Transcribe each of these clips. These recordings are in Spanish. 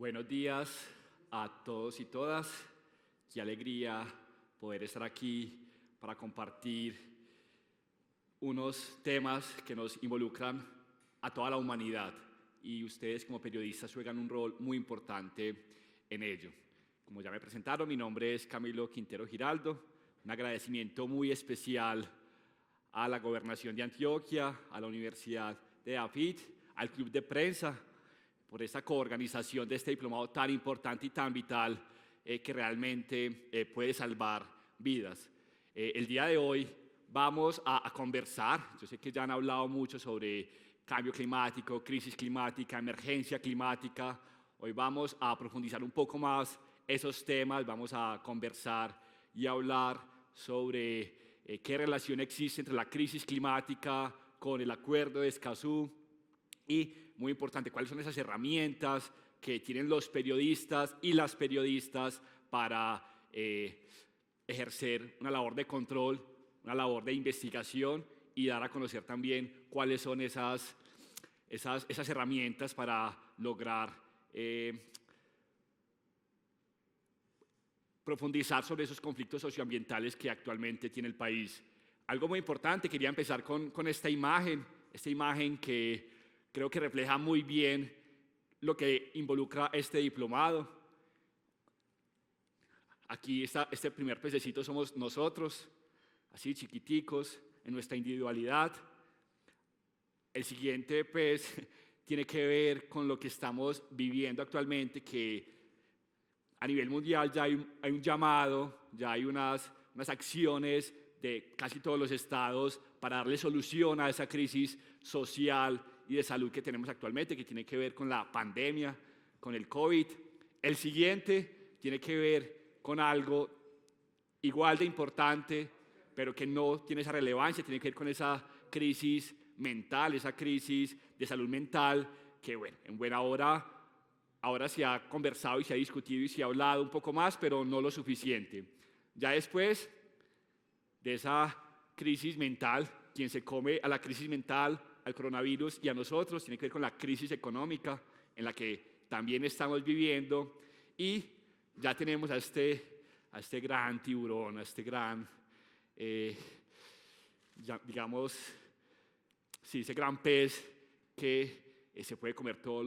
Buenos días a todos y todas. Qué alegría poder estar aquí para compartir unos temas que nos involucran a toda la humanidad y ustedes como periodistas juegan un rol muy importante en ello. Como ya me presentaron, mi nombre es Camilo Quintero Giraldo. Un agradecimiento muy especial a la Gobernación de Antioquia, a la Universidad de AFIT, al Club de Prensa, por esta coorganización de este diplomado tan importante y tan vital que realmente puede salvar vidas. El día de hoy vamos a conversar, yo sé que ya han hablado mucho sobre cambio climático, crisis climática, emergencia climática. Hoy vamos a profundizar un poco más esos temas, vamos a conversar y hablar sobre qué relación existe entre la crisis climática con el Acuerdo de Escazú y, muy importante, cuáles son esas herramientas que tienen los periodistas y las periodistas para ejercer una labor de control, una labor de investigación y dar a conocer también cuáles son esas herramientas para lograr profundizar sobre esos conflictos socioambientales que actualmente tiene el país. Algo muy importante, quería empezar con esta imagen que creo que refleja muy bien lo que involucra este diplomado. Aquí está, este primer pececito somos nosotros, así chiquiticos, en nuestra individualidad. El siguiente pez tiene que ver con lo que estamos viviendo actualmente, que a nivel mundial ya hay un llamado, ya hay unas acciones de casi todos los estados para darle solución a esa crisis social y de salud que tenemos actualmente, que tiene que ver con la pandemia, con el COVID. El siguiente tiene que ver con algo igual de importante, pero que no tiene esa relevancia, tiene que ver con esa crisis mental, esa crisis de salud mental, que bueno, en buena hora ahora se ha conversado y se ha discutido y se ha hablado un poco más, pero no lo suficiente. Ya después de esa crisis mental, quien se come a la crisis mental, al coronavirus y a nosotros, tiene que ver con la crisis económica en la que también estamos viviendo, y ya tenemos a este gran tiburón, a este gran, digamos, sí, ese gran pez que se puede comer todo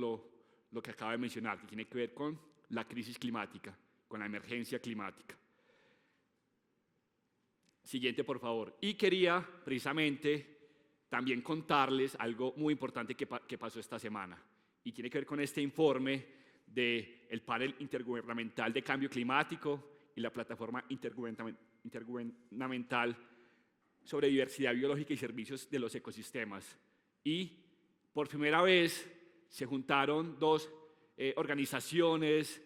lo que acabo de mencionar, que tiene que ver con la crisis climática, con la emergencia climática. Siguiente, por favor. Y quería precisamente también contarles algo muy importante que pasó esta semana, y tiene que ver con este informe del Panel Intergubernamental de Cambio Climático y la Plataforma Intergubernamental sobre Diversidad Biológica y Servicios de los Ecosistemas. Y por primera vez se juntaron dos organizaciones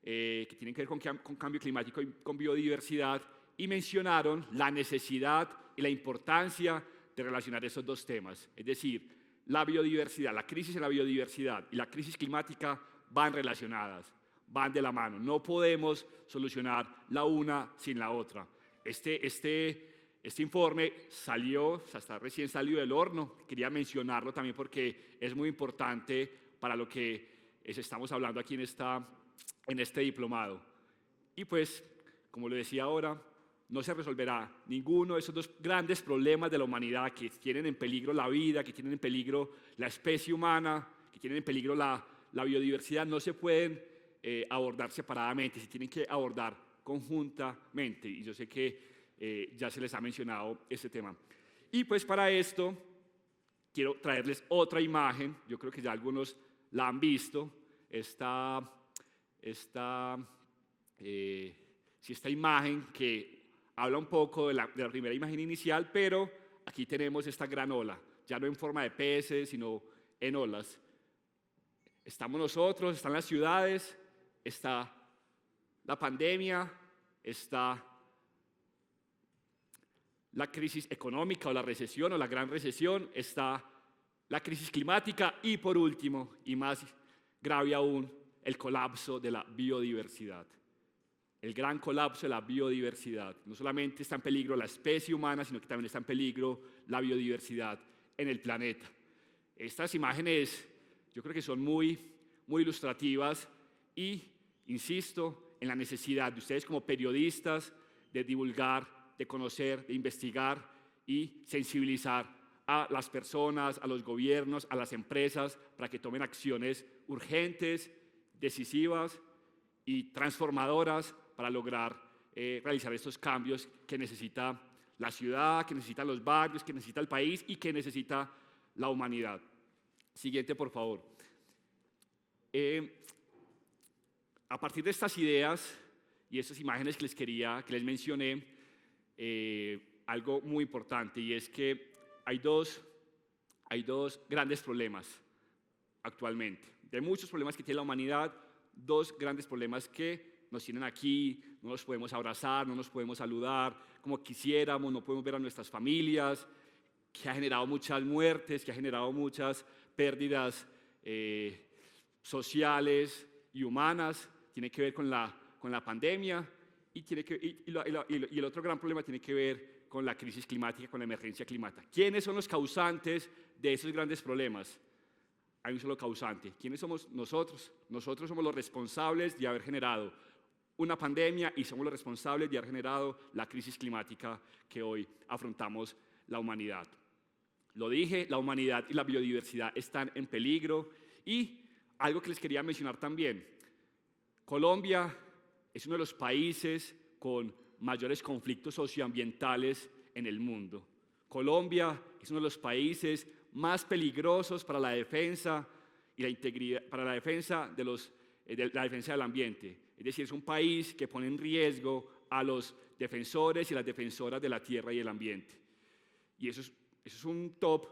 que tienen que ver con cambio climático y con biodiversidad, y mencionaron la necesidad y la importancia de relacionar esos dos temas. Es decir, la biodiversidad, la crisis en la biodiversidad y la crisis climática van relacionadas, van de la mano. No podemos solucionar la una sin la otra. Este informe hasta recién salió del horno. Quería mencionarlo también porque es muy importante para lo que estamos hablando aquí en este diplomado. Y pues, como lo decía ahora, no se resolverá ninguno de esos dos grandes problemas de la humanidad que tienen en peligro la vida, que tienen en peligro la especie humana, que tienen en peligro la biodiversidad. No se pueden abordar separadamente, se tienen que abordar conjuntamente. Y yo sé que ya se les ha mencionado este tema. Y pues para esto quiero traerles otra imagen. Yo creo que ya algunos la han visto. Esta imagen que habla un poco de la primera imagen inicial, pero aquí tenemos esta gran ola, ya no en forma de peces, sino en olas. Estamos nosotros, están las ciudades, está la pandemia, está la crisis económica o la recesión o la gran recesión, está la crisis climática y, por último, y más grave aún, el colapso de la biodiversidad. El gran colapso de la biodiversidad. No solamente está en peligro la especie humana, sino que también está en peligro la biodiversidad en el planeta. Estas imágenes yo creo que son muy ilustrativas Y insisto en la necesidad de ustedes como periodistas de divulgar, de conocer, de investigar y sensibilizar a las personas, a los gobiernos, a las empresas, para que tomen acciones urgentes, decisivas y transformadoras para lograr realizar estos cambios que necesita la ciudad, que necesitan los barrios, que necesita el país y que necesita la humanidad. Siguiente, por favor. A partir de estas ideas y estas imágenes que les mencioné, algo muy importante, y es que hay dos grandes problemas actualmente. De muchos problemas que tiene la humanidad, dos grandes problemas que nos tienen aquí, no nos podemos abrazar, no nos podemos saludar como quisiéramos, no podemos ver a nuestras familias, que ha generado muchas muertes, que ha generado muchas pérdidas sociales y humanas, tiene que ver con la pandemia y el otro gran problema tiene que ver con la crisis climática, con la emergencia climática. ¿Quiénes son los causantes de esos grandes problemas? Hay un solo causante. ¿Quiénes somos nosotros? Nosotros somos los responsables de haber generado una pandemia y somos los responsables de haber generado la crisis climática que hoy afrontamos la humanidad. Lo dije, la humanidad y la biodiversidad están en peligro. Y algo que les quería mencionar también, Colombia es uno de los países con mayores conflictos socioambientales en el mundo. Colombia es uno de los países más peligrosos para la defensa y la integridad, para la defensa de la defensa del ambiente. Es decir, es un país que pone en riesgo a los defensores y las defensoras de la tierra y el ambiente. Y eso es un top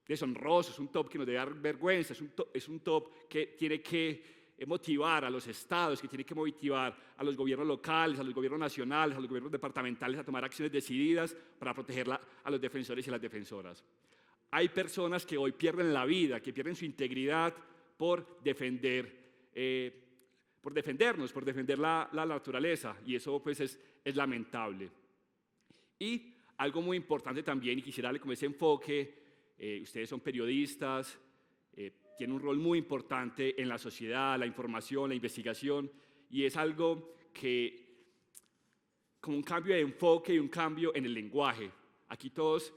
deshonroso, es un top que nos debe dar vergüenza, es un top que tiene que motivar a los estados, que tiene que motivar a los gobiernos locales, a los gobiernos nacionales, a los gobiernos departamentales a tomar acciones decididas para proteger a los defensores y las defensoras. Hay personas que hoy pierden la vida, que pierden su integridad por defendernos, por defender la naturaleza, y eso pues es lamentable. Y algo muy importante también, y quisiera darle como ese enfoque, ustedes son periodistas, tienen un rol muy importante en la sociedad, la información, la investigación, y es algo que, como un cambio de enfoque y un cambio en el lenguaje. Aquí todos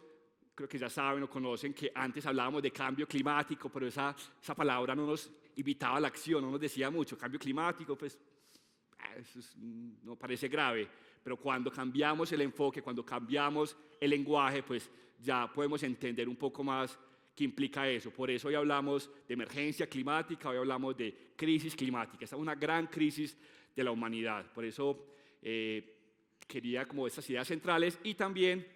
creo que ya saben o conocen que antes hablábamos de cambio climático, pero esa palabra no nos invitaba a la acción, no nos decía mucho. Cambio climático, pues, eso no parece grave, pero cuando cambiamos el enfoque, cuando cambiamos el lenguaje, pues ya podemos entender un poco más qué implica eso. Por eso hoy hablamos de emergencia climática, hoy hablamos de crisis climática. Esta es una gran crisis de la humanidad. Por eso quería como estas ideas centrales y también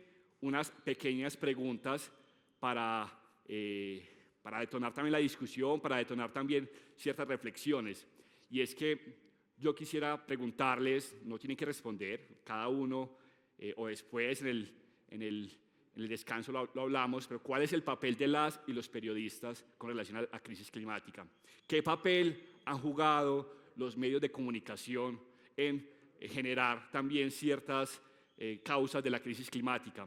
unas pequeñas preguntas para detonar también la discusión, para detonar también ciertas reflexiones. Y es que yo quisiera preguntarles, no tienen que responder, cada uno o después en el descanso lo hablamos, pero ¿cuál es el papel de las y los periodistas con relación a la crisis climática? ¿Qué papel han jugado los medios de comunicación en generar también ciertas causas de la crisis climática?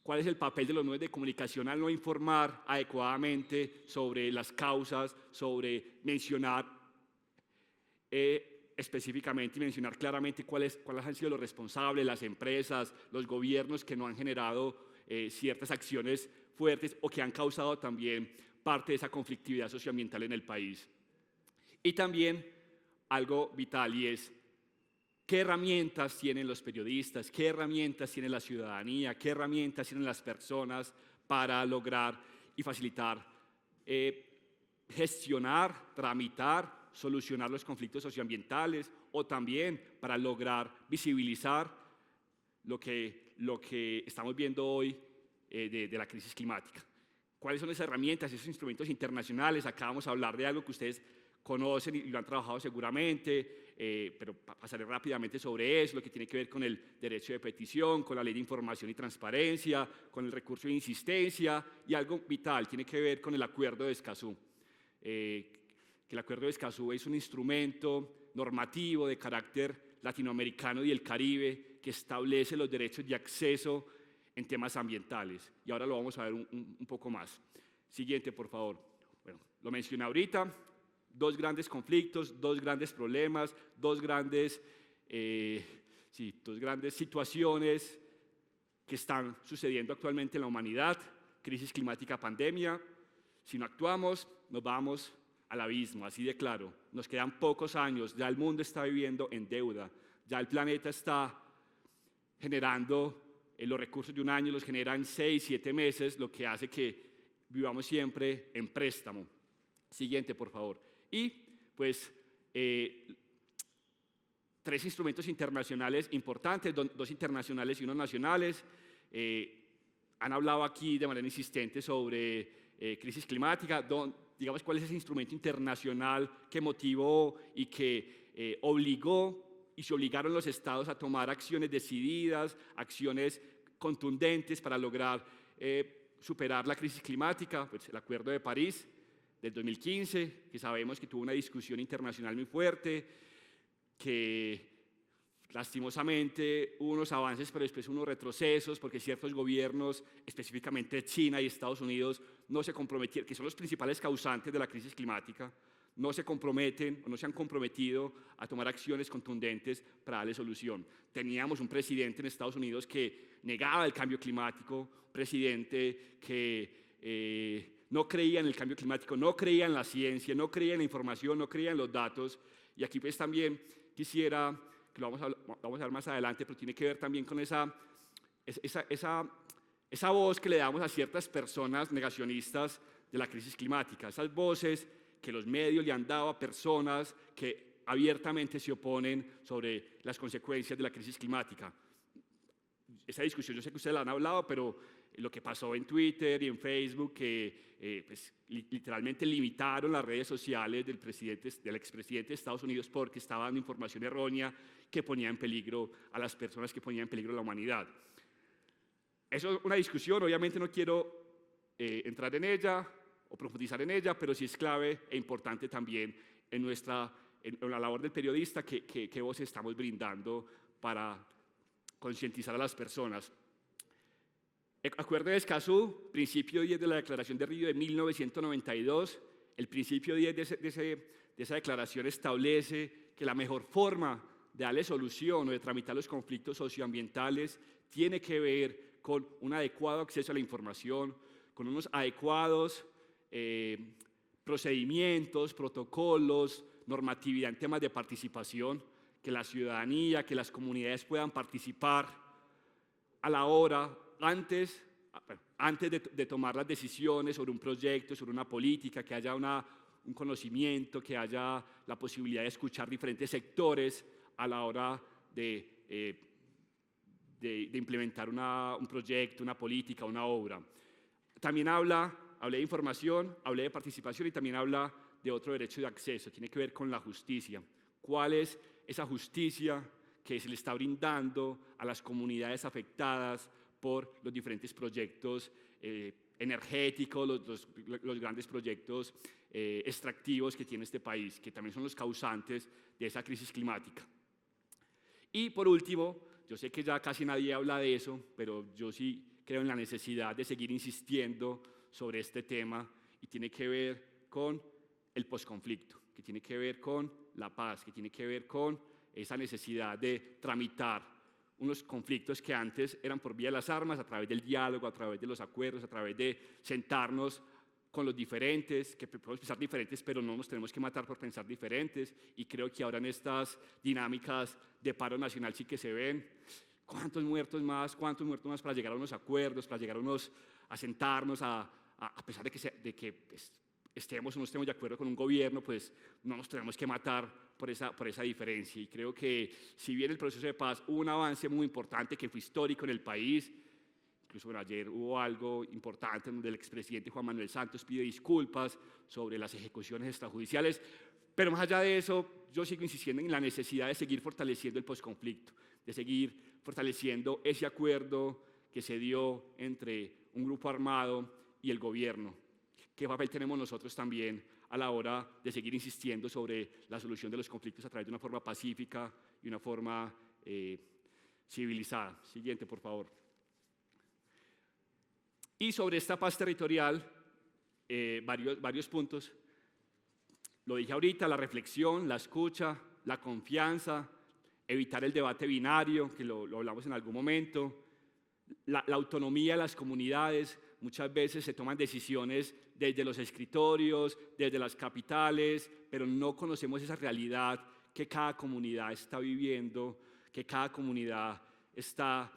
¿Cuál es el papel de los medios de comunicación al no informar adecuadamente sobre las causas, sobre mencionar específicamente y mencionar claramente cuáles han sido los responsables, las empresas, los gobiernos que no han generado ciertas acciones fuertes o que han causado también parte de esa conflictividad socioambiental en el país? Y también algo vital, y es qué herramientas tienen los periodistas, qué herramientas tiene la ciudadanía, qué herramientas tienen las personas para lograr y facilitar, gestionar, tramitar, solucionar los conflictos socioambientales, o también para lograr visibilizar lo que estamos viendo hoy de la crisis climática. ¿Cuáles son esas herramientas, esos instrumentos internacionales? Acá vamos a hablar de algo que ustedes conocen y lo han trabajado seguramente, pero pasaré rápidamente sobre eso, lo que tiene que ver con el derecho de petición, con la ley de información y transparencia, con el recurso de insistencia, y algo vital, tiene que ver con el acuerdo de Escazú. Que el acuerdo de Escazú es un instrumento normativo de carácter latinoamericano y del Caribe que establece los derechos de acceso en temas ambientales. Y ahora lo vamos a ver un poco más. Siguiente, por favor. Bueno, lo mencioné ahorita. Dos grandes conflictos, dos grandes problemas, dos grandes situaciones que están sucediendo actualmente en la humanidad: crisis climática, pandemia. Si no actuamos, nos vamos al abismo, así de claro. Nos quedan pocos años, ya el mundo está viviendo en deuda, ya el planeta está generando los recursos de un año, los genera en 6, 7 meses, lo que hace que vivamos siempre en préstamo. Siguiente, por favor. Y pues 3 instrumentos internacionales importantes, 2 internacionales y 1 nacionales. Han hablado aquí de manera insistente sobre crisis climática. Digamos, ¿cuál es ese instrumento internacional que motivó y que obligó y se obligaron los estados a tomar acciones decididas, acciones contundentes para lograr superar la crisis climática? Pues el Acuerdo de París del 2015, que sabemos que tuvo una discusión internacional muy fuerte, que lastimosamente hubo unos avances, pero después unos retrocesos, porque ciertos gobiernos, específicamente China y Estados Unidos, no se comprometieron, que son los principales causantes de la crisis climática, no se comprometen o no se han comprometido a tomar acciones contundentes para darle solución. Teníamos un presidente en Estados Unidos que negaba el cambio climático, un presidente que no creía en el cambio climático, no creía en la ciencia, no creía en la información, no creía en los datos. Y aquí pues también quisiera, que lo vamos a ver más adelante, pero tiene que ver también con esa voz que le damos a ciertas personas negacionistas de la crisis climática, esas voces que los medios le han dado a personas que abiertamente se oponen sobre las consecuencias de la crisis climática. Esa discusión yo sé que ustedes la han hablado, pero lo que pasó en Twitter y en Facebook, que pues, literalmente limitaron las redes sociales del expresidente de Estados Unidos porque estaba dando información errónea que ponía en peligro a las personas, que ponía en peligro a la humanidad. Eso es una discusión, obviamente no quiero entrar en ella o profundizar en ella, pero sí es clave e importante también en la labor del periodista que voz estamos brindando para concientizar a las personas. Acuerdo de Escazú, principio 10 de la Declaración de Río de 1992. El principio 10 de esa declaración establece que la mejor forma de darle solución o de tramitar los conflictos socioambientales tiene que ver con un adecuado acceso a la información, con unos adecuados procedimientos, protocolos, normatividad en temas de participación, que la ciudadanía, que las comunidades puedan participar a la hora, antes de tomar las decisiones sobre un proyecto, sobre una política, que haya un conocimiento, que haya la posibilidad de escuchar diferentes sectores a la hora de implementar un proyecto, una política, una obra. También hablé de información, hablé de participación y también habla de otro derecho de acceso, tiene que ver con la justicia. ¿Cuál es esa justicia que se le está brindando a las comunidades afectadas por los diferentes proyectos energéticos, los grandes proyectos extractivos que tiene este país, que también son los causantes de esa crisis climática? Y por último, yo sé que ya casi nadie habla de eso, pero yo sí creo en la necesidad de seguir insistiendo sobre este tema, y tiene que ver con el posconflicto, que tiene que ver con la paz, que tiene que ver con esa necesidad de tramitar unos conflictos que antes eran por vía de las armas, a través del diálogo, a través de los acuerdos, a través de sentarnos con los diferentes, que podemos pensar diferentes, pero no nos tenemos que matar por pensar diferentes. Y creo que ahora en estas dinámicas de paro nacional sí que se ven cuántos muertos más para llegar a unos acuerdos, para llegar a sentarnos, a pesar de que pues, estemos o no estemos de acuerdo con un gobierno, pues no nos tenemos que matar por esa diferencia. Y creo que si bien el proceso de paz hubo un avance muy importante que fue histórico en el país, incluso ayer hubo algo importante donde el expresidente Juan Manuel Santos pide disculpas sobre las ejecuciones extrajudiciales, pero más allá de eso, yo sigo insistiendo en la necesidad de seguir fortaleciendo el posconflicto, de seguir fortaleciendo ese acuerdo que se dio entre un grupo armado y el gobierno. ¿Qué papel tenemos nosotros también a la hora de seguir insistiendo sobre la solución de los conflictos a través de una forma pacífica y una forma civilizada? Siguiente, por favor. Y sobre esta paz territorial, varios puntos. lo dije ahorita, la reflexión, la escucha, la confianza, evitar el debate binario, que lo hablamos en algún momento, la autonomía de las comunidades. Muchas veces se toman decisiones desde los escritorios, desde las capitales, pero no conocemos esa realidad que cada comunidad está viviendo, que cada comunidad está,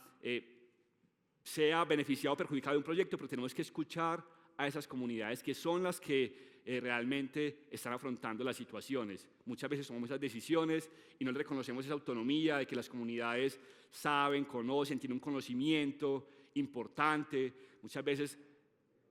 sea beneficiado o perjudicado de un proyecto, pero tenemos que escuchar a esas comunidades que son las que realmente están afrontando las situaciones. Muchas veces tomamos esas decisiones y no le reconocemos esa autonomía de que las comunidades saben, conocen, tienen un conocimiento importante. Muchas veces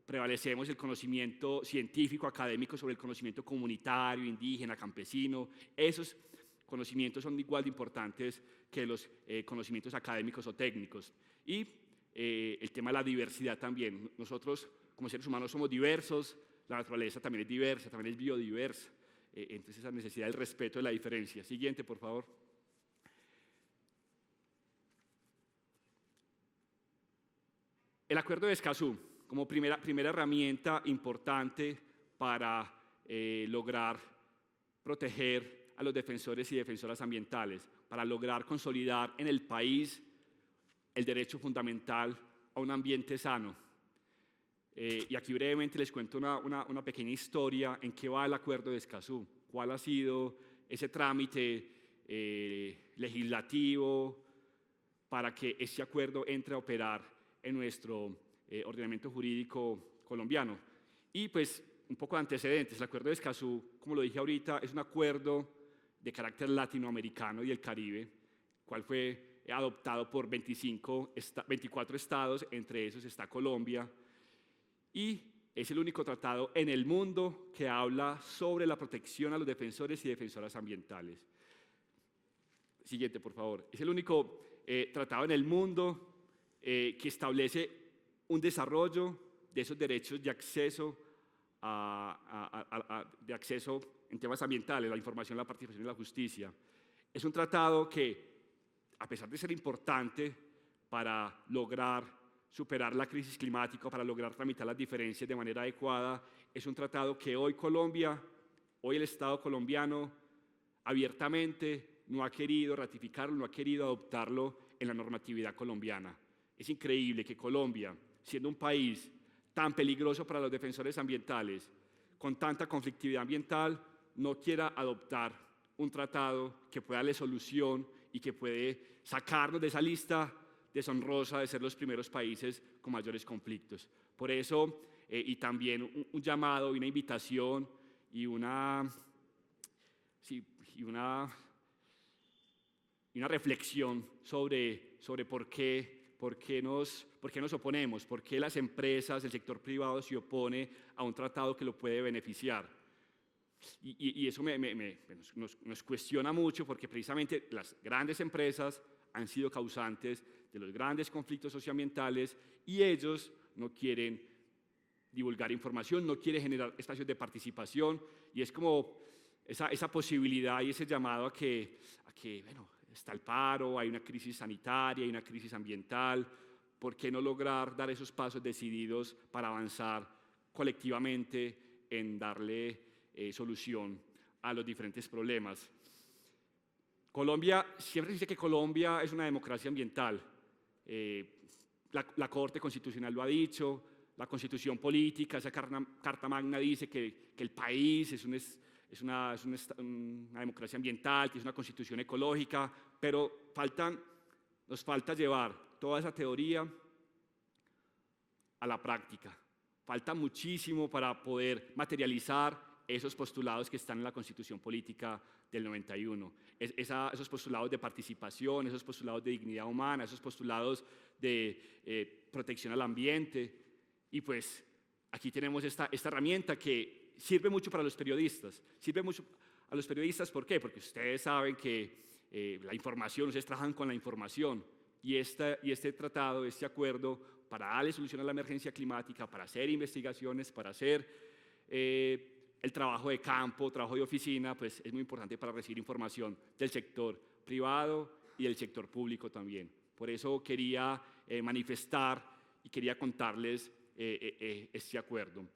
prevalecemos el conocimiento científico, académico sobre el conocimiento comunitario, indígena, campesino. Esos conocimientos son igual de importantes que los conocimientos académicos o técnicos. Y el tema de la diversidad también. Nosotros como seres humanos somos diversos, la naturaleza también es diversa, también es biodiversa. Entonces esa necesidad del respeto de la diferencia. Siguiente, por favor. El Acuerdo de Escazú, como primera herramienta importante para lograr proteger a los defensores y defensoras ambientales, para lograr consolidar en el país el derecho fundamental a un ambiente sano. Y aquí brevemente les cuento una pequeña historia en qué va el Acuerdo de Escazú, cuál ha sido ese trámite legislativo para que este acuerdo entre a operar en nuestro ordenamiento jurídico colombiano. Y pues un poco de antecedentes. El Acuerdo de Escazú, como lo dije ahorita, es un acuerdo de carácter latinoamericano y del Caribe, cual fue adoptado por 24 estados, entre esos está Colombia, y es el único tratado en el mundo que habla sobre la protección a los defensores y defensoras ambientales. Siguiente, por favor. Es el único tratado en el mundo que establece un desarrollo de esos derechos de acceso, de acceso en temas ambientales, la información, la participación y la justicia. Es un tratado que, a pesar de ser importante para lograr superar la crisis climática, para lograr tramitar las diferencias de manera adecuada, es un tratado que hoy Colombia, hoy el Estado colombiano, abiertamente no ha querido ratificarlo, no ha querido adoptarlo en la normatividad colombiana. Es increíble que Colombia, siendo un país tan peligroso para los defensores ambientales, con tanta conflictividad ambiental, no quiera adoptar un tratado que pueda darle solución y que puede sacarnos de esa lista deshonrosa de ser los primeros países con mayores conflictos. Por eso, y también un llamado y una invitación y una reflexión sobre por qué nos oponemos, por qué las empresas, el sector privado se opone a un tratado que lo puede beneficiar. Y eso nos cuestiona mucho, porque precisamente las grandes empresas han sido causantes de los grandes conflictos socioambientales y ellos no quieren divulgar información, no quieren generar espacios de participación, y es como esa posibilidad y ese llamado a que bueno, está el paro, hay una crisis sanitaria, hay una crisis ambiental. ¿Por qué no lograr dar esos pasos decididos para avanzar colectivamente en darle solución a los diferentes problemas? Colombia, siempre se dice que Colombia es una democracia ambiental. La Corte Constitucional lo ha dicho, la Constitución Política, esa Carta Magna dice que el país es una democracia ambiental, que es una constitución ecológica, pero nos falta llevar toda esa teoría a la práctica. Falta muchísimo para poder materializar esos postulados que están en la Constitución Política del 91. Esos postulados de participación, esos postulados de dignidad humana, esos postulados de protección al ambiente. Y pues aquí tenemos esta herramienta que sirve mucho para los periodistas. Sirve mucho a los periodistas, ¿por qué? Porque ustedes saben que la información, ustedes trabajan con la información. Y este tratado, este acuerdo, para darle solución a la emergencia climática, para hacer investigaciones, para hacer el trabajo de campo, trabajo de oficina, pues es muy importante para recibir información del sector privado y del sector público también. Por eso quería manifestar y quería contarles este acuerdo.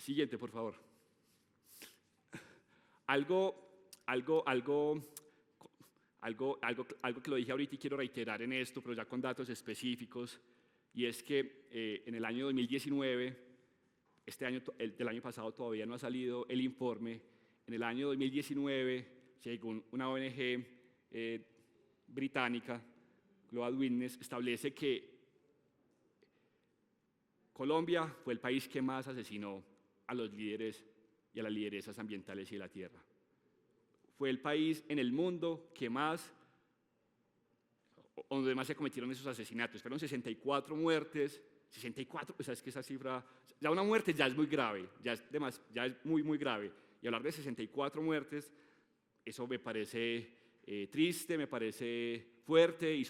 Siguiente, por favor. Algo que lo dije ahorita y quiero reiterar en esto, pero ya con datos específicos, y es que en el año 2019, del año pasado todavía no ha salido el informe, en el año 2019, según una ONG británica, Global Witness, establece que Colombia fue el país que más asesinó a los líderes y a las lideresas ambientales y de la tierra. Fue el país en el mundo que más, donde más se cometieron esos asesinatos. Fueron 64 muertes, 64, pues es que esa cifra, ya una muerte ya es muy grave, ya es muy, muy grave. Y hablar de 64 muertes, eso me parece triste, me parece fuerte, y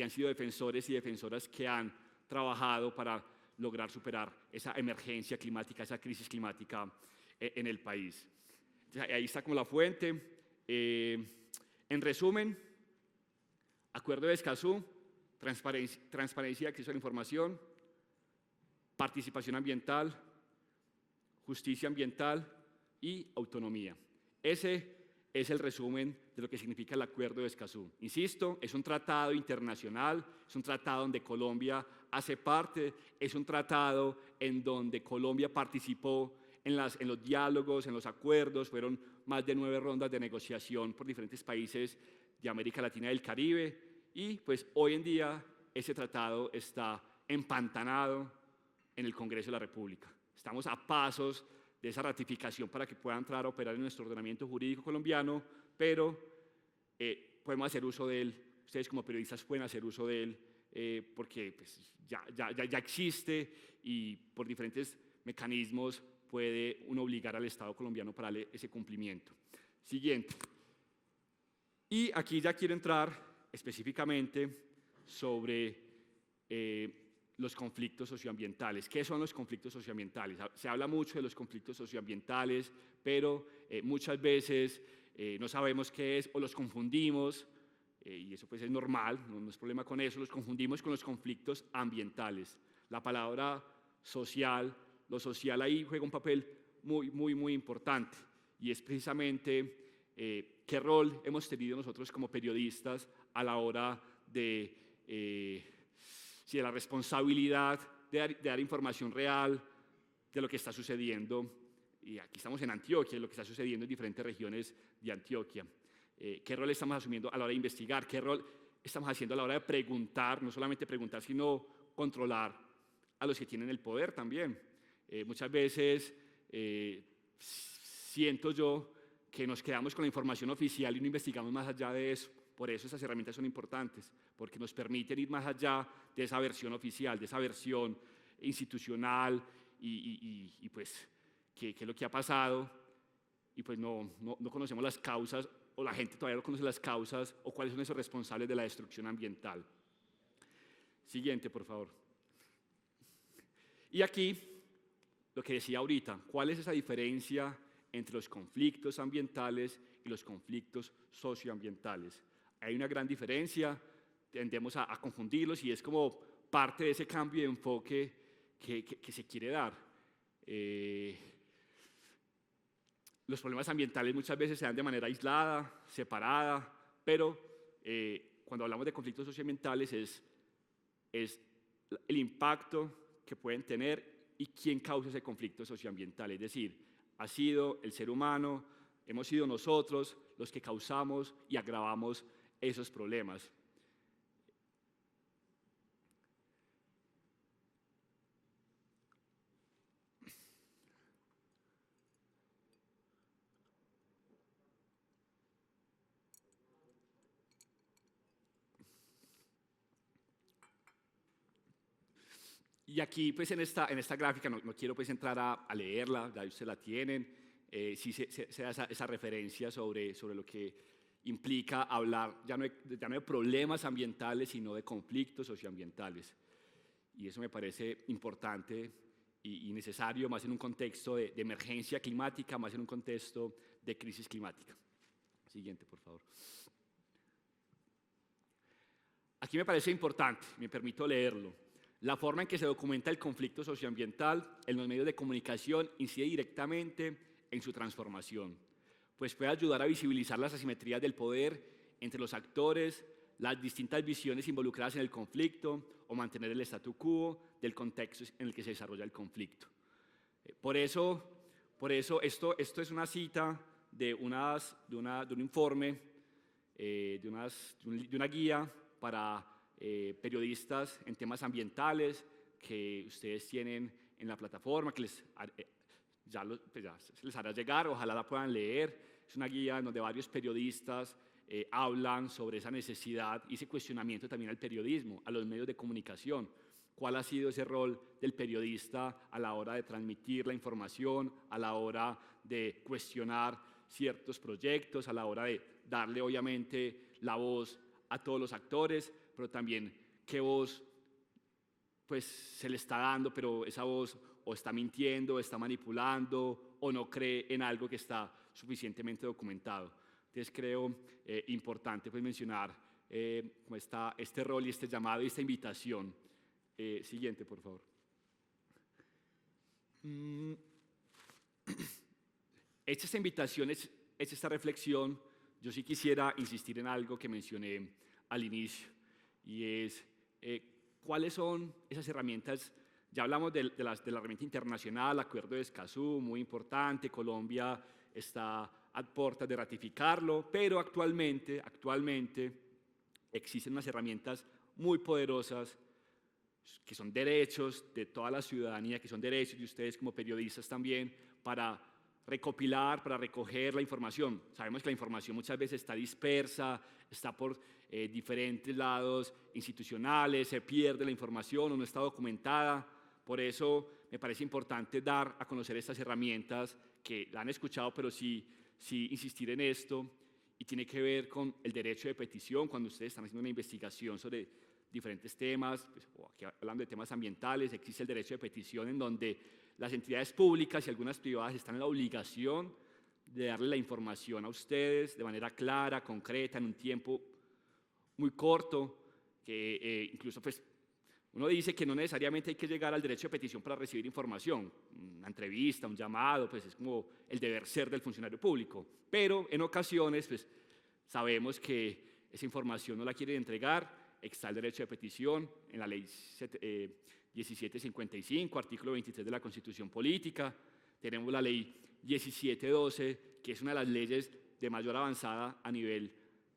han sido defensores y defensoras que han trabajado para lograr superar esa emergencia climática, esa crisis climática en el país. Entonces, ahí está como la fuente. En resumen, Acuerdo de Escazú, transparencia y acceso a la información, participación ambiental, justicia ambiental y autonomía. Ese es el resumen de lo que significa el Acuerdo de Escazú. Insisto, es un tratado internacional, es un tratado donde Colombia hace parte, es un tratado en donde Colombia participó en los diálogos, en los acuerdos, fueron más de 9 rondas de negociación por diferentes países de América Latina y del Caribe, y pues hoy en día ese tratado está empantanado en el Congreso de la República. Estamos a pasos de esa ratificación para que pueda entrar a operar en nuestro ordenamiento jurídico colombiano, pero podemos hacer uso de él, ustedes como periodistas pueden hacer uso de él, porque pues, ya existe y por diferentes mecanismos puede uno obligar al Estado colombiano para darle ese cumplimiento. Siguiente. Y aquí ya quiero entrar específicamente sobre los conflictos socioambientales. ¿Qué son los conflictos socioambientales? Se habla mucho de los conflictos socioambientales, pero muchas veces no sabemos qué es o los confundimos, y eso pues es normal, no es problema con eso, los confundimos con los conflictos ambientales. La palabra social, lo social ahí juega un papel muy, muy, muy importante, y es precisamente qué rol hemos tenido nosotros como periodistas a la hora de la responsabilidad de dar información real de lo que está sucediendo, y aquí estamos en Antioquia, lo que está sucediendo en diferentes regiones de Antioquia. ¿Qué rol estamos asumiendo a la hora de investigar? ¿Qué rol estamos haciendo a la hora de preguntar? No solamente preguntar, sino controlar a los que tienen el poder también. Muchas veces siento yo que nos quedamos con la información oficial y no investigamos más allá de eso. Por eso esas herramientas son importantes, porque nos permiten ir más allá de esa versión oficial, de esa versión institucional y pues qué es lo que ha pasado, y pues no conocemos las causas, o la gente todavía no conoce las causas o cuáles son esos responsables de la destrucción ambiental. Siguiente, por favor. Y aquí, lo que decía ahorita, ¿cuál es esa diferencia entre los conflictos ambientales y los conflictos socioambientales? Hay una gran diferencia, tendemos a confundirlos, y es como parte de ese cambio de enfoque que se quiere dar. Los problemas ambientales muchas veces se dan de manera aislada, separada, pero cuando hablamos de conflictos socioambientales es el impacto que pueden tener y quién causa ese conflicto socioambiental. Es decir, ha sido el ser humano, hemos sido nosotros los que causamos y agravamos esos problemas. Y aquí, pues en esta gráfica, no quiero pues entrar a leerla, ya ustedes la tienen, sí se da esa referencia sobre lo que implica hablar ya no de problemas ambientales, sino de conflictos socioambientales. Y eso me parece importante y necesario, más en un contexto de emergencia climática, más en un contexto de crisis climática. Siguiente, por favor. Aquí me parece importante, me permito leerlo. La forma en que se documenta el conflicto socioambiental en los medios de comunicación incide directamente en su transformación, pues puede ayudar a visibilizar las asimetrías del poder entre los actores, las distintas visiones involucradas en el conflicto o mantener el statu quo del contexto en el que se desarrolla el conflicto. Por eso esto es una cita de un informe, de una guía para periodistas en temas ambientales que ustedes tienen en la plataforma, que ya se les hará llegar, ojalá la puedan leer. Es una guía donde varios periodistas hablan sobre esa necesidad y ese cuestionamiento también al periodismo, a los medios de comunicación. ¿Cuál ha sido ese rol del periodista a la hora de transmitir la información, a la hora de cuestionar ciertos proyectos, a la hora de darle obviamente la voz a todos los actores, pero también qué voz pues, se le está dando, pero esa voz o está mintiendo, o está manipulando, o no cree en algo que está suficientemente documentado? Entonces creo importante pues, mencionar este rol y este llamado y esta invitación. Siguiente, por favor. Esta invitación, esta reflexión, yo sí quisiera insistir en algo que mencioné al inicio, y es cuáles son esas herramientas. Ya hablamos de la herramienta internacional, Acuerdo de Escazú, muy importante. Colombia está a puertas de ratificarlo, pero actualmente existen unas herramientas muy poderosas que son derechos de toda la ciudadanía, que son derechos de ustedes como periodistas también, para recopilar, para recoger la información. Sabemos que la información muchas veces está dispersa, está por diferentes lados institucionales, se pierde la información o no está documentada. Por eso me parece importante dar a conocer estas herramientas que la han escuchado, pero sí insistir en esto, y tiene que ver con el derecho de petición. Cuando ustedes están haciendo una investigación sobre diferentes temas, pues, o aquí hablando de temas ambientales, existe el derecho de petición en donde las entidades públicas y algunas privadas están en la obligación de darle la información a ustedes de manera clara, concreta, en un tiempo muy corto, que incluso pues, uno dice que no necesariamente hay que llegar al derecho de petición para recibir información, una entrevista, un llamado, pues es como el deber ser del funcionario público, pero en ocasiones pues, sabemos que esa información no la quieren entregar. Está el derecho de petición en la ley 1755, artículo 23 de la Constitución Política. Tenemos la ley 1712, que es una de las leyes de mayor avanzada a nivel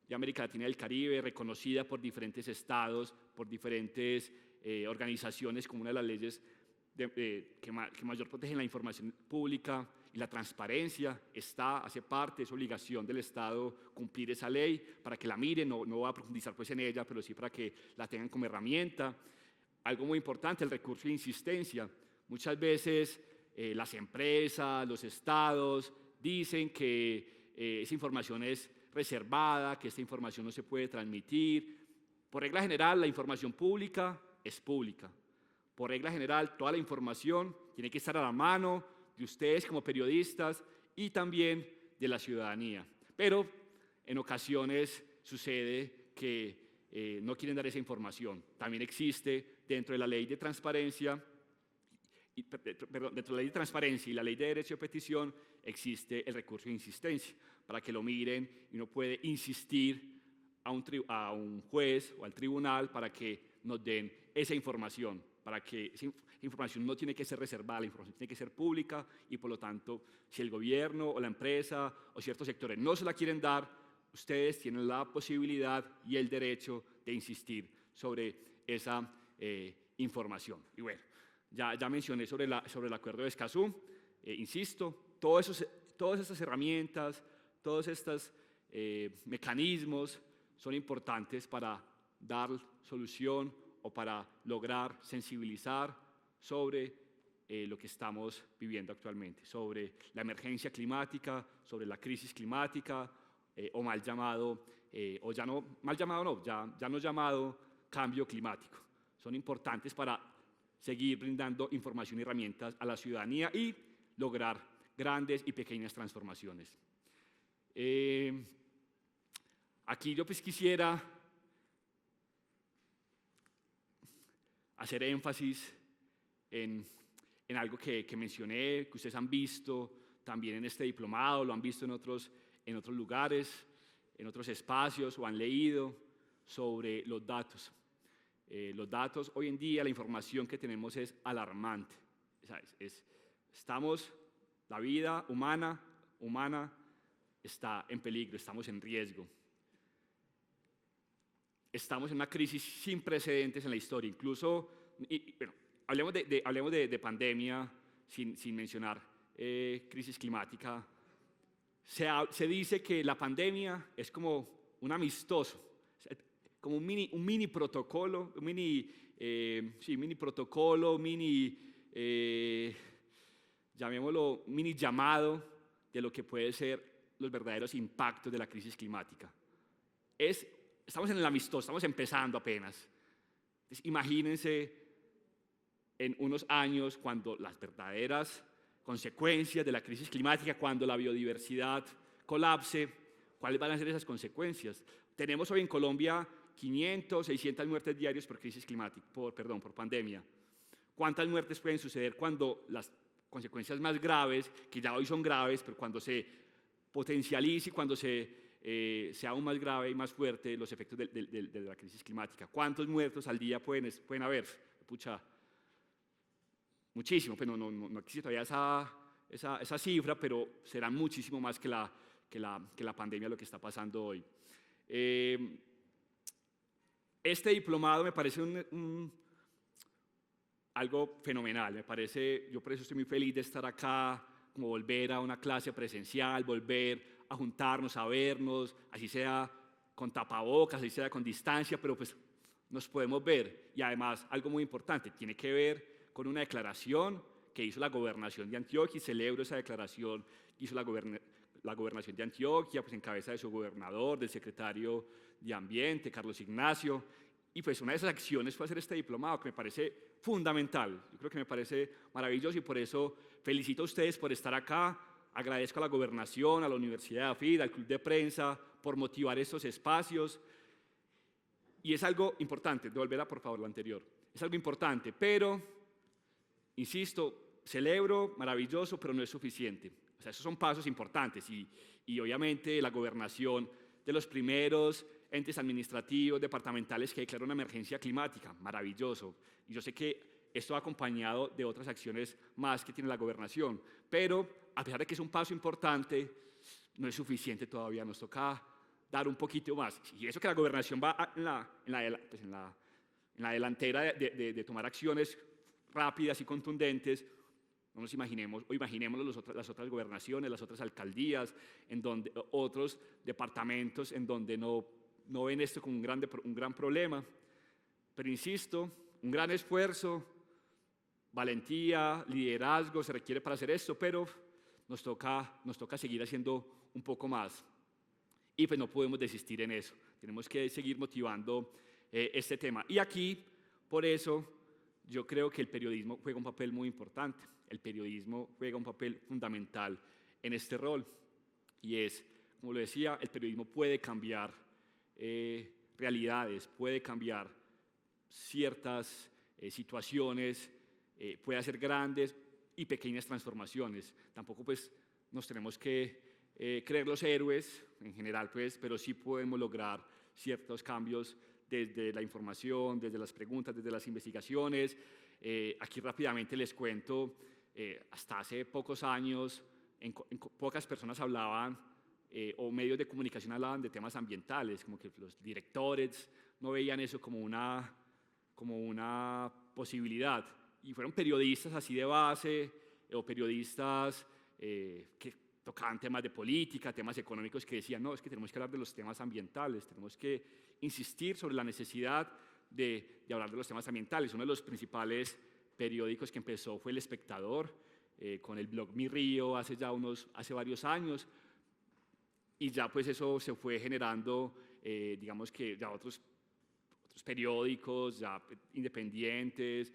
de América Latina y del Caribe, reconocida por diferentes estados, por diferentes organizaciones como una de las leyes que mayor protegen la información pública y la transparencia. Hace parte, es obligación del Estado cumplir esa ley para que la miren. No voy a profundizar pues en ella, pero sí para que la tengan como herramienta. Algo muy importante, el recurso de insistencia. Muchas veces las empresas, los estados dicen que esa información es reservada, que esta información no se puede transmitir. Por regla general, la información pública es pública. Por regla general, toda la información tiene que estar a la mano de ustedes como periodistas y también de la ciudadanía. Pero en ocasiones sucede que no quieren dar esa información. También existe dentro de la ley de transparencia, dentro de la ley de transparencia y la ley de derecho de petición, existe el recurso de insistencia, para que lo miren, y uno puede insistir a un juez o al tribunal para que nos den esa información, para que esa información no tiene que ser reservada, la información tiene que ser pública, y por lo tanto, si el gobierno o la empresa o ciertos sectores no se la quieren dar, ustedes tienen la posibilidad y el derecho de insistir sobre esa información. Y bueno, ya mencioné sobre el Acuerdo de Escazú. Insisto, todas estas herramientas, todos estos mecanismos son importantes para dar solución o para lograr sensibilizar sobre lo que estamos viviendo actualmente, sobre la emergencia climática, sobre la crisis climática, o mal llamado, o ya no mal llamado, no, ya no llamado cambio climático. Son importantes para seguir brindando información y herramientas a la ciudadanía y lograr grandes y pequeñas transformaciones. Aquí yo pues quisiera hacer énfasis en algo que mencioné, que ustedes han visto también en este diplomado, lo han visto en otros lugares, en otros espacios o han leído sobre los datos. Los datos, hoy en día la información que tenemos es alarmante. La vida humana está en peligro, estamos en riesgo. Estamos en una crisis sin precedentes en la historia, incluso, bueno, hablemos de pandemia sin mencionar crisis climática. Se dice que la pandemia es como un amistoso, como un mini protocolo, llamémoslo mini llamado de lo que puede ser los verdaderos impactos de la crisis climática. Estamos en el amistoso, estamos empezando apenas. Entonces, imagínense en unos años cuando las verdaderas consecuencias de la crisis climática, cuando la biodiversidad colapse, ¿cuáles van a ser esas consecuencias? Tenemos hoy en Colombia 500, 600 muertes diarias por crisis climática, por pandemia. ¿Cuántas muertes pueden suceder cuando las consecuencias más graves, que ya hoy son graves, pero cuando se potencialice y cuando sea aún más grave y más fuerte los efectos de la crisis climática? ¿Cuántos muertos al día pueden haber? Pucha, muchísimo, pero no existe todavía esa cifra, pero será muchísimo más que la pandemia lo que está pasando hoy. Este diplomado me parece algo fenomenal, yo por eso estoy muy feliz de estar acá, como volver a una clase presencial, volver a juntarnos, a vernos, así sea con tapabocas, así sea con distancia, pero pues nos podemos ver. Y además, algo muy importante, tiene que ver con una declaración que hizo la Gobernación de Antioquia, y celebro esa declaración que hizo la Gobernación de Antioquia, pues en cabeza de su gobernador, del secretario de Ambiente, Carlos Ignacio, y pues una de esas acciones fue hacer este diplomado, que me parece fundamental, yo creo que me parece maravilloso, y por eso felicito a ustedes por estar acá, agradezco a la Gobernación, a la Universidad de AFID, al Club de Prensa, por motivar estos espacios, y es algo importante, devolverla por favor la anterior, es algo importante, pero, insisto, celebro, maravilloso, pero no es suficiente. O sea, esos son pasos importantes y obviamente la Gobernación, de los primeros entes administrativos, departamentales que declaran una emergencia climática, maravilloso. Y yo sé que esto va acompañado de otras acciones más que tiene la Gobernación, pero a pesar de que es un paso importante, no es suficiente todavía, nos toca dar un poquito más. Y eso que la Gobernación va en la delantera de tomar acciones rápidas y contundentes, no nos imaginemos, o imaginémonos las otras gobernaciones, las otras alcaldías, otros departamentos en donde no ven esto como un gran problema. Pero insisto, un gran esfuerzo, valentía, liderazgo se requiere para hacer esto, pero nos toca seguir haciendo un poco más. Y pues no podemos desistir en eso, tenemos que seguir motivando este tema. Y aquí, por eso, yo creo que el periodismo juega un papel muy importante. El periodismo juega un papel fundamental en este rol. Y es, como lo decía, el periodismo puede cambiar realidades, puede cambiar ciertas situaciones, puede hacer grandes y pequeñas transformaciones. Tampoco pues nos tenemos que creer los héroes en general, pues, pero sí podemos lograr ciertos cambios desde la información, desde las preguntas, desde las investigaciones. Aquí rápidamente les cuento, hasta hace pocos años, pocas personas hablaban, o medios de comunicación hablaban de temas ambientales, como que los directores no veían eso como una posibilidad. Y fueron periodistas así de base, o periodistas que tocaban temas de política, temas económicos, que decían, no, es que tenemos que hablar de los temas ambientales, tenemos que insistir sobre la necesidad de hablar de los temas ambientales. Uno de los principales periódicos que empezó fue El Espectador, con el blog Mi Río hace varios años, y ya pues eso se fue generando, digamos que ya otros periódicos ya independientes,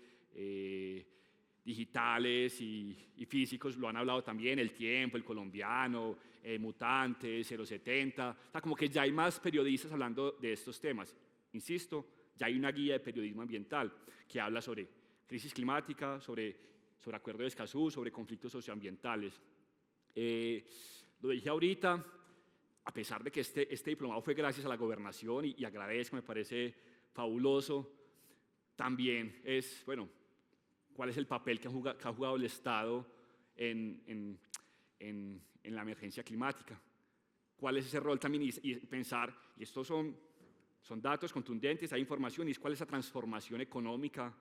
digitales y físicos lo han hablado también, El Tiempo, El Colombiano, Mutante, 070, o sea, como que ya hay más periodistas hablando de estos temas. Insisto, Ya hay una guía de periodismo ambiental que habla sobre crisis climática, sobre acuerdo de Escazú, sobre conflictos socioambientales. Lo dije ahorita, a pesar de que este diplomado fue gracias a la gobernación y agradezco, me parece fabuloso, también es, bueno, cuál es el papel que ha jugado el Estado en la emergencia climática. ¿Cuál es ese rol también? Y pensar, y estos son datos contundentes, hay información, y es cuál es la transformación económica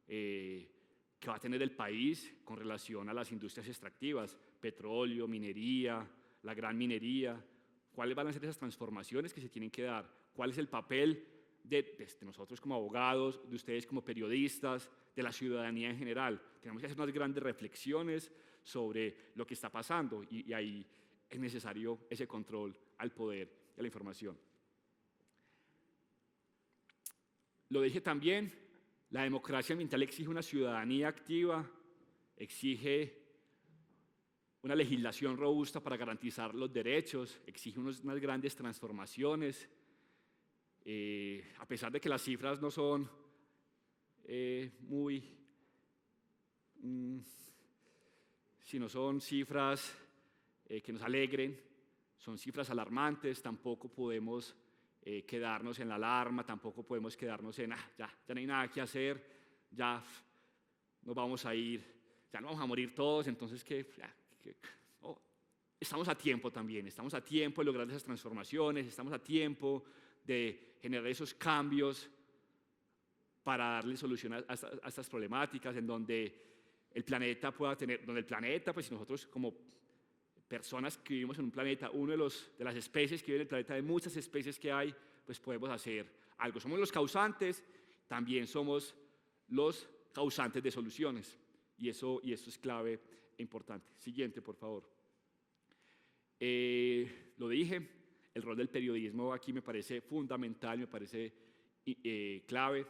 que va a tener el país con relación a las industrias extractivas, petróleo, minería, la gran minería. ¿Cuáles van a ser esas transformaciones que se tienen que dar? ¿Cuál es el papel de nosotros como abogados, de ustedes como periodistas, de la ciudadanía en general? Tenemos que hacer unas grandes reflexiones sobre lo que está pasando y ahí es necesario ese control al poder de la información. Lo dije también, la democracia ambiental exige una ciudadanía activa, exige una legislación robusta para garantizar los derechos, exige unas grandes transformaciones. A pesar de que las cifras no son sino son cifras que nos alegren, son cifras alarmantes, tampoco podemos quedarnos en la alarma, tampoco podemos quedarnos en ya no hay nada que hacer, ya nos vamos a ir, ya no vamos a morir todos, entonces estamos a tiempo también, estamos a tiempo de lograr esas transformaciones, estamos a tiempo de generar esos cambios para darle solución a estas problemáticas, en donde el planeta pueda tener, donde el planeta, pues si nosotros como personas que vivimos en un planeta, de las especies que viven en el planeta, de muchas especies que hay, pues podemos hacer algo. Somos los causantes, también somos los causantes de soluciones, y eso es clave e importante. Siguiente, por favor. Lo dije, el rol del periodismo aquí me parece fundamental, me parece clave.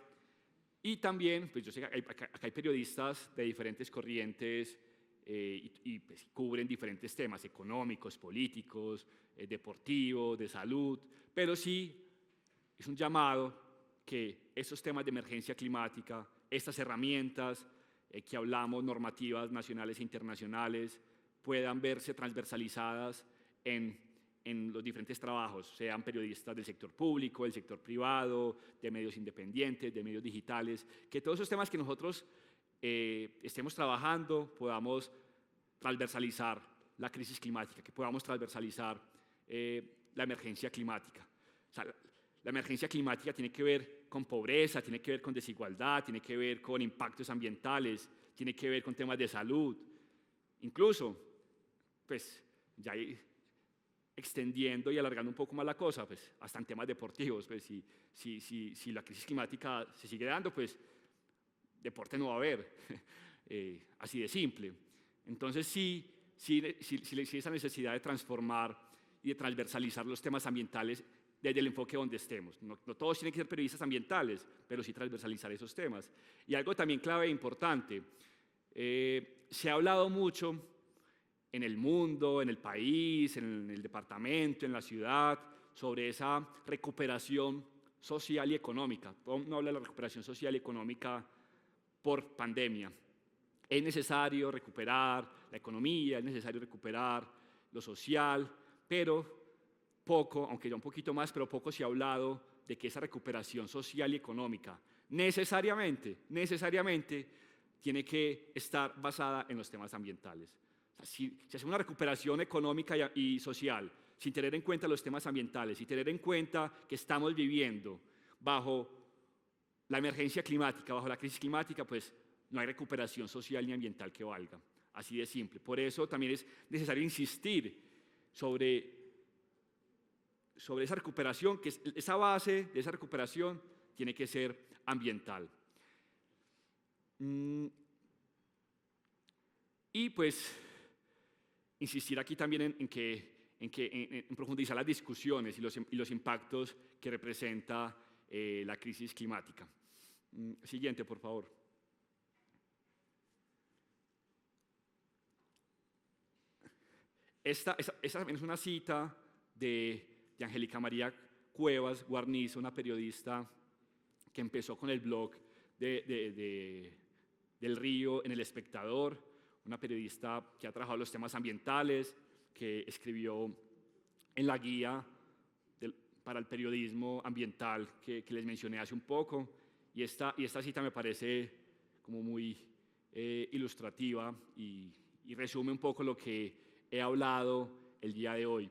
Y también, pues yo sé que acá hay periodistas de diferentes corrientes y pues, cubren diferentes temas económicos, políticos, deportivos, de salud, pero sí es un llamado que estos temas de emergencia climática, estas herramientas que hablamos, normativas nacionales e internacionales, puedan verse transversalizadas en los diferentes trabajos, sean periodistas del sector público, del sector privado, de medios independientes, de medios digitales, que todos esos temas que nosotros estemos trabajando podamos transversalizar la crisis climática, que podamos transversalizar la emergencia climática. O sea, la emergencia climática tiene que ver con pobreza, tiene que ver con desigualdad, tiene que ver con impactos ambientales, tiene que ver con temas de salud, incluso, pues, ya extendiendo y alargando un poco más la cosa, pues hasta en temas deportivos, pues si la crisis climática se sigue dando, pues deporte no va a haber, así de simple. Entonces sí esa necesidad de transformar y de transversalizar los temas ambientales desde el enfoque donde estemos. No todos tienen que ser periodistas ambientales, pero sí transversalizar esos temas. Y algo también clave e importante, se ha hablado mucho en el mundo, en el país, en el departamento, en la ciudad, sobre esa recuperación social y económica. No habla de la recuperación social y económica por pandemia. Es necesario recuperar la economía, es necesario recuperar lo social, pero poco, aunque ya un poquito más, pero poco se ha hablado de que esa recuperación social y económica necesariamente tiene que estar basada en los temas ambientales. Si hace una recuperación económica y social sin tener en cuenta los temas ambientales y tener en cuenta que estamos viviendo bajo la emergencia climática, bajo la crisis climática, pues no hay recuperación social ni ambiental que valga. Así de simple. Por eso también es necesario insistir sobre esa recuperación, que esa base de esa recuperación tiene que ser ambiental. Y pues insistir aquí también en profundizar las discusiones y los impactos que representa la crisis climática. Siguiente, por favor. Esta también es una cita de Angélica María Cuevas Guarnizo, una periodista que empezó con el blog del Río en El Espectador, una periodista que ha trabajado los temas ambientales, que escribió en la guía para el periodismo ambiental que les mencioné hace un poco, y esta cita me parece como muy ilustrativa y resume un poco lo que he hablado el día de hoy.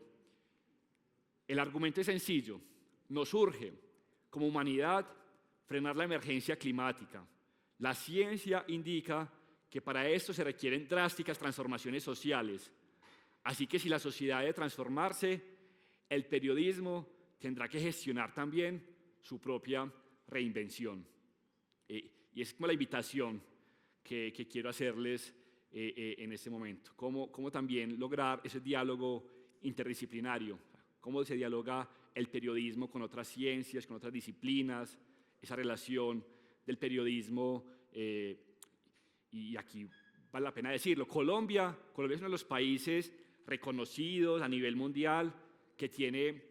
El argumento es sencillo: nos urge, como humanidad, frenar la emergencia climática. La ciencia indica que para esto se requieren drásticas transformaciones sociales. Así que si la sociedad debe transformarse, el periodismo tendrá que gestionar también su propia reinvención. Y es como la invitación que quiero hacerles en este momento. Cómo también lograr ese diálogo interdisciplinario, cómo se dialoga el periodismo con otras ciencias, con otras disciplinas, esa relación del periodismo, y aquí vale la pena decirlo, Colombia es uno de los países reconocidos a nivel mundial que tiene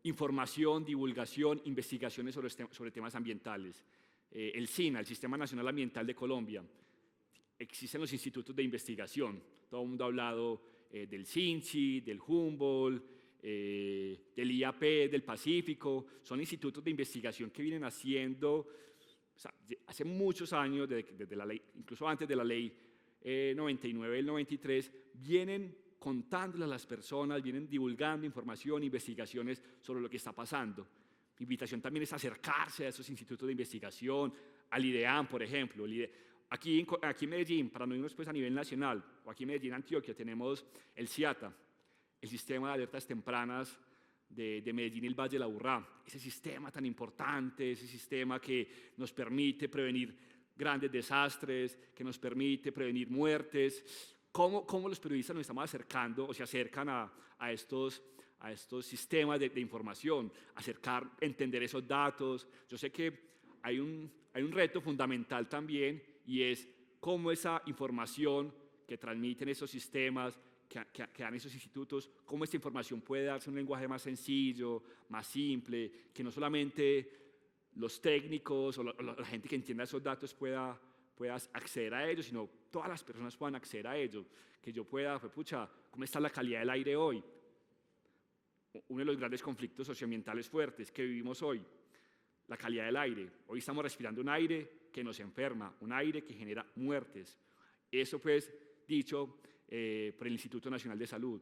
información, divulgación, investigaciones sobre temas ambientales. El SINA, el Sistema Nacional Ambiental de Colombia, existen los institutos de investigación. Todo el mundo ha hablado del SINCI, del Humboldt, del IAP, del Pacífico. Son institutos de investigación que vienen haciendo, o sea, hace muchos años, desde la ley, incluso antes de la ley 99 del 93, vienen contándole a las personas, vienen divulgando información, investigaciones sobre lo que está pasando. Mi invitación también es acercarse a esos institutos de investigación, al IDEAM, por ejemplo. Aquí en Medellín, para no irnos pues a nivel nacional, o aquí en Medellín, Antioquia, tenemos el CIATA, el Sistema de Alertas Tempranas de Medellín y el Valle de la Aburrá. Ese sistema tan importante, ese sistema que nos permite prevenir grandes desastres, que nos permite prevenir muertes. ¿Cómo los periodistas nos estamos acercando o se acercan a estos sistemas de información, entender esos datos? Yo sé que hay un reto fundamental también, y es cómo esa información que transmiten esos sistemas, que dan esos institutos, cómo esta información puede darse un lenguaje más sencillo, más simple, que no solamente los técnicos o la gente que entienda esos datos pueda acceder a ellos, sino todas las personas puedan acceder a ellos, que yo pueda, pues, pucha, ¿cómo está la calidad del aire hoy? Uno de los grandes conflictos socioambientales fuertes que vivimos hoy, la calidad del aire. Hoy estamos respirando un aire que nos enferma, un aire que genera muertes. Eso pues dicho por el Instituto Nacional de Salud.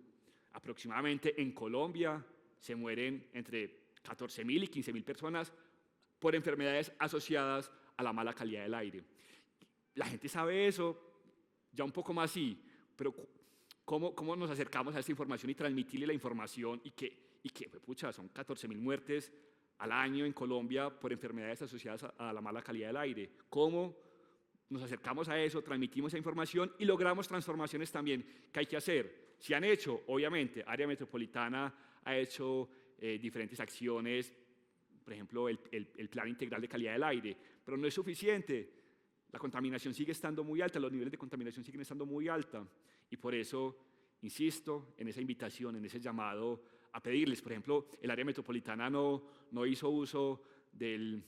Aproximadamente en Colombia se mueren entre 14.000 y 15.000 personas por enfermedades asociadas a la mala calidad del aire. La gente sabe eso, ya un poco más sí, pero ¿cómo nos acercamos a esta información y transmitirle la información y que pucha, son 14.000 muertes al año en Colombia por enfermedades asociadas a la mala calidad del aire? ¿Cómo nos acercamos a eso, transmitimos esa información y logramos transformaciones también que hay que hacer? Se han hecho, obviamente, Área Metropolitana ha hecho diferentes acciones, por ejemplo, el Plan Integral de Calidad del Aire, pero no es suficiente. La contaminación sigue estando muy alta, los niveles de contaminación siguen estando muy altos, y por eso insisto en esa invitación, en ese llamado a pedirles. Por ejemplo, el Área Metropolitana no hizo uso del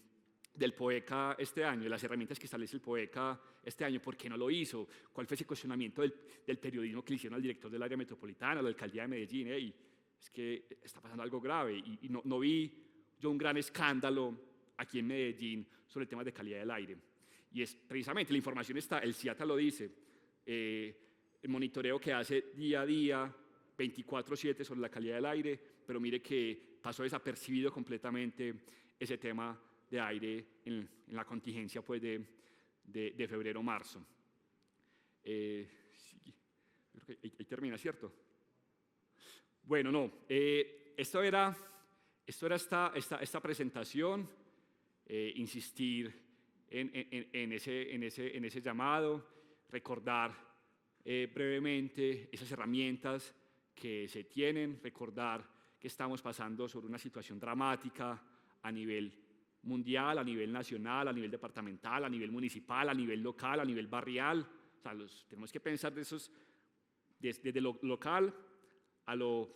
POECA este año, de las herramientas que establece el POECA este año. ¿Por qué no lo hizo? ¿Cuál fue ese cuestionamiento del periodismo que le hicieron al director del Área Metropolitana, a la alcaldía de Medellín? Es que está pasando algo grave, y no vi yo un gran escándalo aquí en Medellín sobre el tema de calidad del aire. Y es precisamente, la información está, el CIATA lo dice, el monitoreo que hace día a día, 24/7 sobre la calidad del aire, pero mire que pasó desapercibido completamente ese tema de aire en la contingencia pues, de febrero-marzo. Sí, creo que ahí termina, ¿cierto? Bueno, no, esto era esta presentación, insistir en ese llamado, recordar brevemente esas herramientas que se tienen, recordar que estamos pasando sobre una situación dramática a nivel mundial, a nivel nacional, a nivel departamental, a nivel municipal, a nivel local, a nivel barrial. O sea, tenemos que pensar desde lo local a lo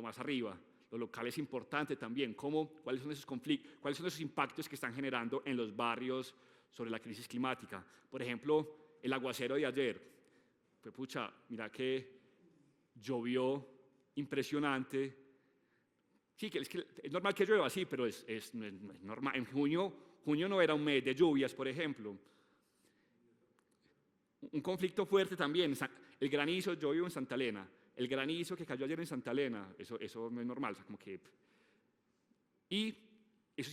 más arriba. lo local es importante también, cuáles son esos conflictos, cuáles son esos impactos que están generando en los barrios sobre la crisis climática. Por ejemplo, el aguacero de ayer, pues pucha, mira que llovió impresionante. Sí, que es normal que llueva, sí, pero no es normal. En junio no era un mes de lluvias, por ejemplo. Un conflicto fuerte también, el granizo, yo vivo en Santa Elena, el granizo que cayó ayer en Santa Elena, eso no es normal, o sea, como que... Y eso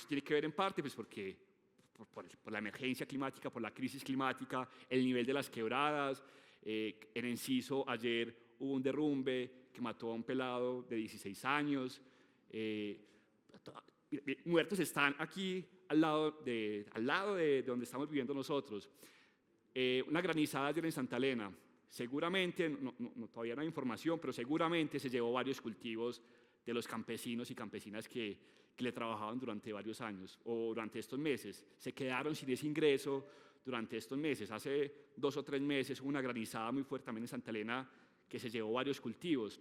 tiene que ver en parte pues porque por la emergencia climática, por la crisis climática, el nivel de las quebradas. En Enciso ayer hubo un derrumbe que mató a un pelado de 16 años. Muertos están aquí al lado de donde estamos viviendo nosotros. Una granizada ayer en Santa Elena. Seguramente, todavía no hay información, pero seguramente se llevó varios cultivos de los campesinos y campesinas que le trabajaban durante varios años o durante estos meses. Se quedaron sin ese ingreso durante estos meses. Hace 2 o 3 meses hubo una granizada muy fuerte también en Santa Elena que se llevó varios cultivos.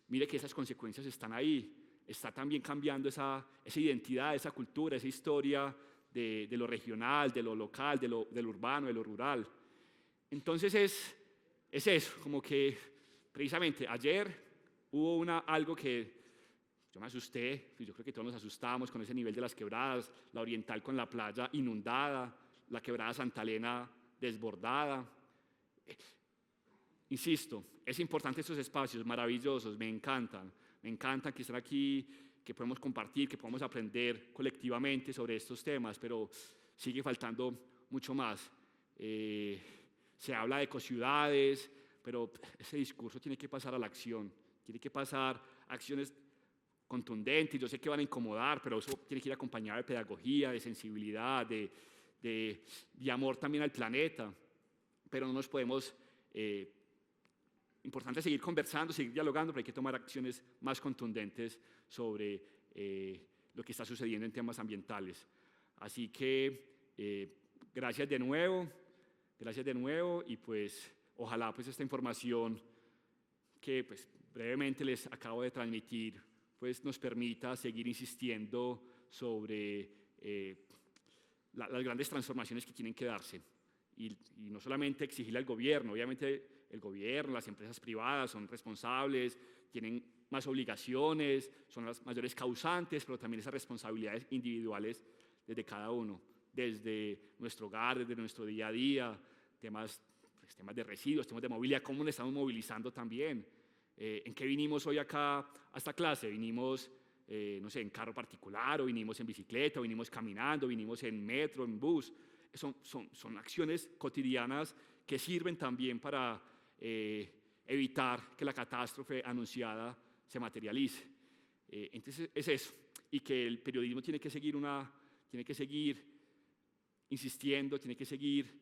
Mire que esas consecuencias están ahí. Está también cambiando esa identidad, esa cultura, esa historia de lo regional, de lo local, de lo urbano, de lo rural. Entonces es eso, como que precisamente ayer hubo algo que yo me asusté, yo creo que todos nos asustamos con ese nivel de las quebradas, la Oriental con la playa inundada, la quebrada Santa Elena desbordada. Insisto, es importante estos espacios maravillosos, me encantan que estén aquí, que podemos compartir, que podemos aprender colectivamente sobre estos temas, pero sigue faltando mucho más. Se habla de ecociudades, pero ese discurso tiene que pasar a la acción, tiene que pasar a acciones contundentes. Yo sé que van a incomodar, pero eso tiene que ir acompañado de pedagogía, de sensibilidad, de amor también al planeta. Pero no nos podemos... importante seguir conversando, seguir dialogando, pero hay que tomar acciones más contundentes sobre lo que está sucediendo en temas ambientales. Así que gracias de nuevo y pues ojalá pues esta información que pues brevemente les acabo de transmitir pues nos permita seguir insistiendo sobre las grandes transformaciones que tienen que darse y no solamente exigirle al gobierno. Obviamente el gobierno, las empresas privadas son responsables, tienen más obligaciones, son las mayores causantes, pero también esas responsabilidades individuales desde cada uno, desde nuestro hogar, desde nuestro día a día, temas de residuos, temas de movilidad, cómo nos estamos movilizando también. ¿En qué vinimos hoy acá a esta clase? ¿Vinimos, no sé, en carro particular, o vinimos en bicicleta, o vinimos caminando, vinimos en metro, en bus? Son acciones cotidianas que sirven también para evitar que la catástrofe anunciada se materialice. Entonces es eso, y que el periodismo tiene que seguir insistiendo, tiene que seguir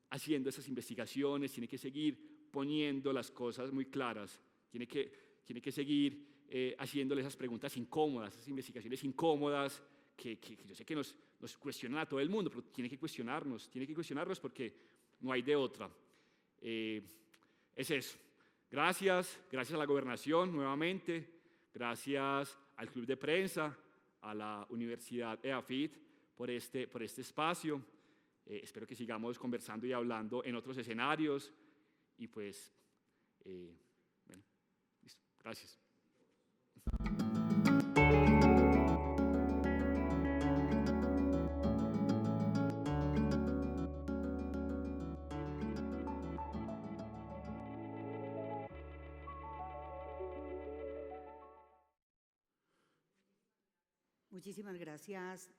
haciendo esas investigaciones, tiene que seguir poniendo las cosas muy claras, tiene que seguir haciéndole esas preguntas incómodas, esas investigaciones incómodas que yo sé que nos cuestionan a todo el mundo, pero tiene que cuestionarnos porque no hay de otra. Es eso. Gracias a la gobernación nuevamente, gracias al Club de Prensa, a la Universidad EAFIT por este espacio. Espero que sigamos conversando y hablando en otros escenarios y pues, bueno, listo. Gracias. Muchísimas gracias,